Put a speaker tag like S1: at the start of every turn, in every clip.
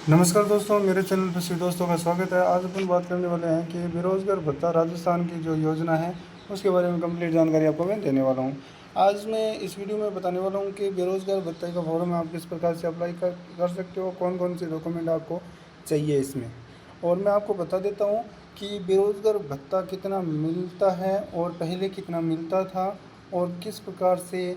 S1: नमस्कार दोस्तों, मेरे चैनल पर सभी दोस्तों का स्वागत है। आज अपन बात करने वाले हैं कि बेरोज़गार भत्ता राजस्थान की जो योजना है उसके बारे में कंप्लीट जानकारी आपको मैं देने वाला हूं। आज मैं इस वीडियो में बताने वाला हूं कि बेरोज़गार भत्ते का फॉर्म आप किस प्रकार से अप्लाई कर सकते हो, कौन कौन से डॉक्यूमेंट आपको चाहिए इसमें। और मैं आपको बता देता हूँ कि बेरोज़गार भत्ता कितना मिलता है और पहले कितना मिलता था और किस प्रकार से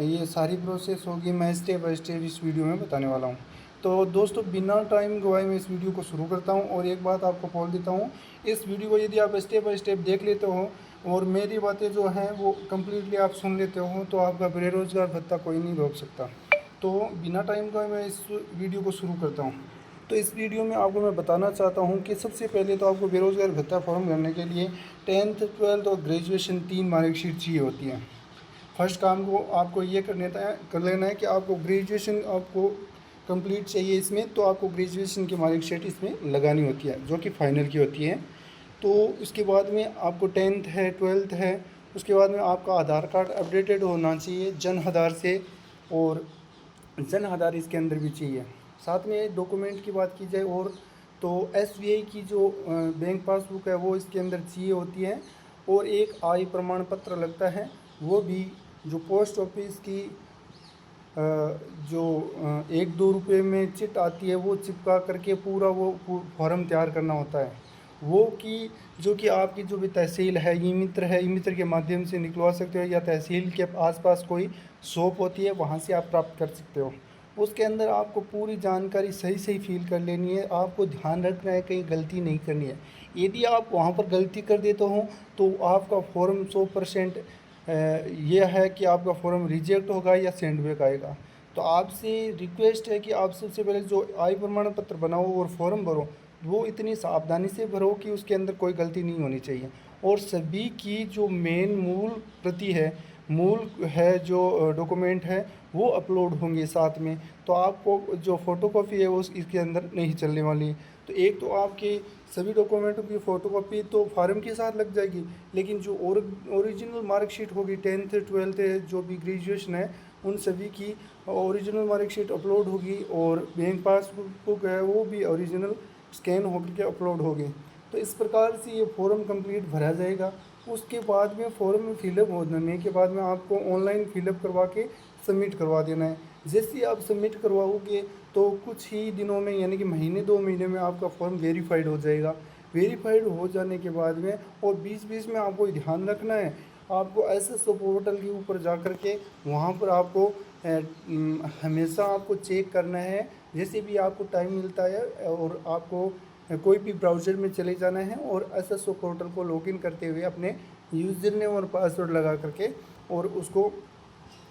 S1: ये सारी प्रोसेस होगी। मैं स्टेप बाय स्टेप इस वीडियो में बताने वाला हूँ। तो दोस्तों, बिना टाइम गवाए मैं इस वीडियो को शुरू करता हूँ और एक बात आपको बोल देता हूँ, इस वीडियो को यदि आप स्टेप बाय स्टेप देख लेते हो और मेरी बातें जो हैं वो कम्प्लीटली आप सुन लेते हो तो आपका बेरोज़गार भत्ता कोई नहीं रोक सकता। तो बिना टाइम गवाए मैं इस वीडियो को शुरू करता हूँ। तो इस वीडियो में आपको मैं बताना चाहता हूँ कि सबसे पहले तो आपको बेरोज़गार भत्ता फॉर्म भरने के लिए 10th 12th और ग्रेजुएशन 3 मार्कशीट चाहिए होती है। फर्स्ट काम को आपको ये कर लेना है कि आपको ग्रेजुएशन आपको कंप्लीट चाहिए इसमें, तो आपको ग्रेजुएशन की मार्कशीट इसमें लगानी होती है जो कि फ़ाइनल की होती है। तो उसके बाद में आपको 10th है, 12th है, उसके बाद में आपका आधार कार्ड अपडेटेड होना चाहिए जन आधार से, और जन आधार इसके अंदर भी चाहिए। साथ में डॉक्यूमेंट की बात की जाए और तो एसबीआई की जो बैंक पासबुक है वो इसके अंदर चाहिए होती है, और एक आय प्रमाण पत्र लगता है वो भी, जो पोस्ट ऑफिस की जो 1-2 रुपये में चिट आती है वो चिपका करके पूरा वो फॉर्म तैयार करना होता है वो, कि जो कि आपकी जो भी तहसील है, ई मित्र है, ई मित्र के माध्यम से निकलवा सकते हो या तहसील के आसपास कोई शॉप होती है वहाँ से आप प्राप्त कर सकते हो। उसके अंदर आपको पूरी जानकारी सही सही फिल कर लेनी है। आपको ध्यान रखना है कहीं गलती नहीं करनी है। यदि आप वहाँ पर गलती कर देते हो तो आपका फॉर्म 100% ये है कि आपका फॉर्म रिजेक्ट होगा या सेंड बैक आएगा। तो आपसे रिक्वेस्ट है कि आप सबसे पहले जो आय प्रमाण पत्र बनाओ और फॉर्म भरो वो इतनी सावधानी से भरो कि उसके अंदर कोई गलती नहीं होनी चाहिए। और सभी की जो मेन मूल प्रति है, मूल है जो डॉक्यूमेंट है वो अपलोड होंगे साथ में। तो आपको जो फ़ोटोकॉपी है वो इसके अंदर नहीं चलने वाली। तो एक तो आपके सभी डॉक्यूमेंटों की फ़ोटोकॉपी तो फार्म के साथ लग जाएगी, लेकिन जो ओरिजिनल मार्कशीट होगी 10th 12th जो भी ग्रेजुएशन है उन सभी की ओरिजिनल मार्कशीट अपलोड होगी, और बैंक पासबुक है वो भी ओरिजिनल स्कैन होकर के अपलोड होगी। तो इस प्रकार से ये फॉर्म कंप्लीट भरा जाएगा। उसके बाद में फॉर्म फिलअप होने के बाद में आपको ऑनलाइन फिलअप करवा के सबमिट करवा देना है। जैसे ही आप सबमिट करवाओगे तो कुछ ही दिनों में, यानी कि महीने 2 महीने में आपका फॉर्म वेरीफाइड हो जाएगा। वेरीफाइड हो जाने के बाद में, और बीच बीच में आपको ध्यान रखना है, आपको एसएसओ पोर्टल के ऊपर जा कर के वहाँ पर आपको हमेशा आपको चेक करना है। जैसे भी आपको टाइम मिलता है और आपको कोई भी ब्राउज़र में चले जाना है और एसएसओ पोर्टल को लॉगिन करते हुए अपने यूज़र नेम और पासवर्ड लगा करके और उसको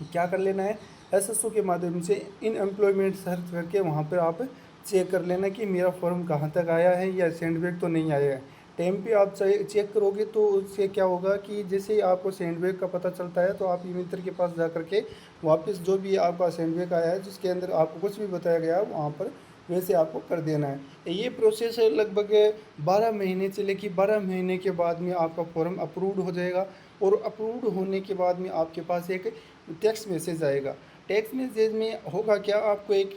S1: क्या कर लेना है, एसएसओ के माध्यम से इन एम्प्लॉयमेंट सर्च करके वहाँ पर आप चेक कर लेना कि मेरा फॉर्म कहाँ तक आया है या सेंडबैक तो नहीं आया है। टाइम पे आप चेक करोगे तो उससे क्या होगा कि जैसे ही आपको सेंडबैक का पता चलता है तो आप ई मित्र के पास जा करके वापस जो भी आपका सेंडबैक आया है जिसके अंदर आपको कुछ भी बताया गया है वहाँ पर वैसे आपको कर देना है। ये प्रोसेस है लगभग 12 महीने से लेकर 12 महीने के बाद में आपका फॉर्म अप्रूव्ड हो जाएगा, और अप्रूव्ड होने के बाद में आपके पास एक टेक्स्ट मैसेज आएगा। टेक्स्ट मैसेज में होगा क्या, आपको एक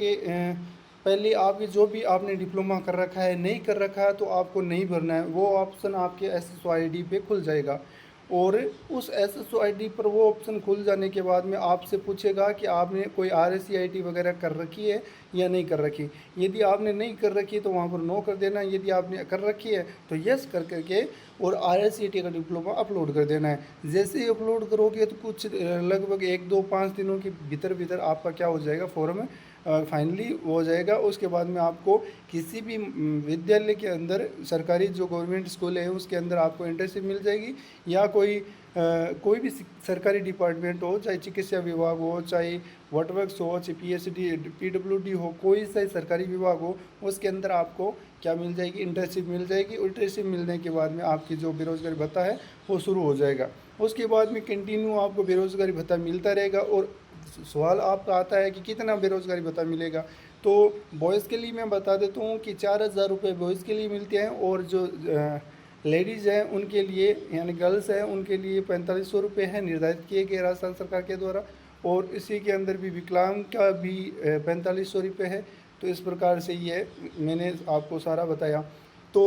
S1: पहले आपके जो भी आपने डिप्लोमा कर रखा है, नहीं कर रखा है तो आपको नहीं भरना है, वो ऑप्शन आपके एसएसओ आईडी पे खुल जाएगा। और उस एसएसओ आईडी पर वो ऑप्शन खुल जाने के बाद में आपसे पूछेगा कि आपने कोई आरएससीआईटी वगैरह कर रखी है या नहीं कर रखी। यदि आपने नहीं कर रखी तो वहाँ पर नो कर देना, यदि आपने कर रखी है तो यस कर करके और आरएससीआईटी का डिप्लोमा अपलोड कर देना है। जैसे ही अपलोड करोगे तो कुछ लगभग 1 2 5 दिनों के भीतर भीतर आपका क्या हो जाएगा, फॉर्म फाइनली हो जाएगा। उसके बाद में आपको किसी भी विद्यालय के अंदर, सरकारी जो गवर्नमेंट स्कूल है उसके अंदर आपको इंटर्नशिप मिल जाएगी, या कोई भी सरकारी डिपार्टमेंट हो, चाहे चिकित्सा विभाग हो, चाहे वर्कस हो, चाहे पीएचडी पीडब्ल्यूडी हो, कोई सा सरकारी विभाग हो, उसके अंदर आपको क्या मिल जाएगी, इंटर्नशिप मिल जाएगी। इंटर्नशिप मिलने के बाद में आपकी जो बेरोज़गारी भत्ता है वो शुरू हो जाएगा। उसके बाद में कंटिन्यू आपको बेरोज़गारी भत्ता मिलता रहेगा। और सवाल आपका आता है कि कितना बेरोज़गारी भत्ता मिलेगा, तो बॉयज़ के लिए मैं बता देता हूँ कि 4,000 रुपये बॉयज़ के लिए मिलते हैं, और जो लेडीज़ हैं उनके लिए, यानी गर्ल्स हैं, उनके लिए 4500 रुपये हैं निर्धारित किए गए राजस्थान सरकार के द्वारा। और इसी के अंदर भी विकलांग का भी 4500 रुपये है। तो इस प्रकार से ये मैंने आपको सारा बताया। तो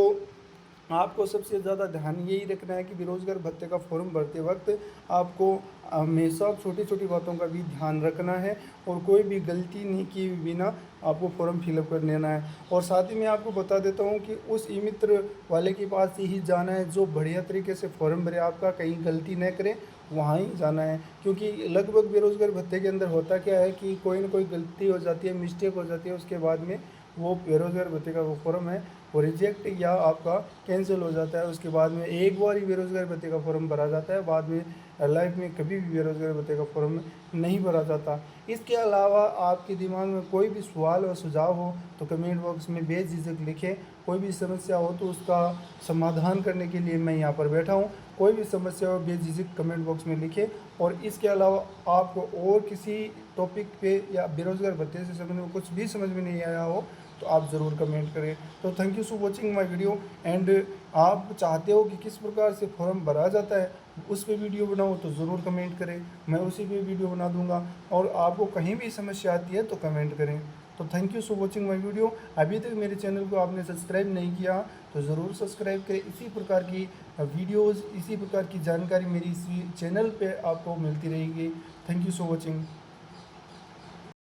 S1: आपको सबसे ज़्यादा ध्यान यही रखना है कि बेरोज़गार भत्ते का फॉर्म भरते वक्त आपको हमेशा छोटी छोटी बातों का भी ध्यान रखना है और कोई भी गलती नहीं किए बिना आपको फॉर्म फिलअप कर लेना है। और साथ ही मैं आपको बता देता हूँ कि उस ई मित्र वाले के पास ही जाना है जो बढ़िया तरीके से फॉर्म भरे, आपका कहीं गलती न करे, वहाँ ही जाना है। क्योंकि लगभग बेरोज़गार भत्ते के अंदर होता क्या है कि कोई ना कोई गलती हो जाती है, मिस्टेक हो जाती है, उसके बाद में वो बेरोज़गार भत्ते का वो फॉर्म है वो रिजेक्ट या आपका कैंसिल हो जाता है। उसके बाद में एक बार ही बेरोज़गार भत्ते का फॉर्म भरा जाता है, बाद में लाइफ में कभी भी बेरोज़गार भत्ते का फॉर्म नहीं भरा जाता। इसके अलावा आपके दिमाग में कोई भी सवाल और सुझाव हो तो कमेंट बॉक्स में बेझिझक लिखें। कोई भी समस्या हो तो उसका समाधान करने के लिए मैं यहाँ पर बैठा हूँ। कोई भी समस्या हो बेझिझक कमेंट बॉक्स में लिखें। और इसके अलावा आपको और किसी टॉपिक पे या बेरोज़गार भत्ते से संबंधित कुछ भी समझ में नहीं आया हो तो आप ज़रूर कमेंट करें। तो thank you for watching my video. And आप चाहते हो कि किस प्रकार से फॉर्म भरा जाता है उस पे वीडियो बनाओ तो ज़रूर कमेंट करें, मैं उसी पे वीडियो बना दूंगा। और आपको कहीं भी समस्या आती है तो कमेंट करें। तो thank you for watching my video. अभी तक मेरे चैनल को आपने सब्सक्राइब नहीं किया तो ज़रूर सब्सक्राइब करें। इसी प्रकार की वीडियोज़, इसी प्रकार की जानकारी मेरी इसी चैनल पर आपको मिलती रहेगी। Thank you for watching.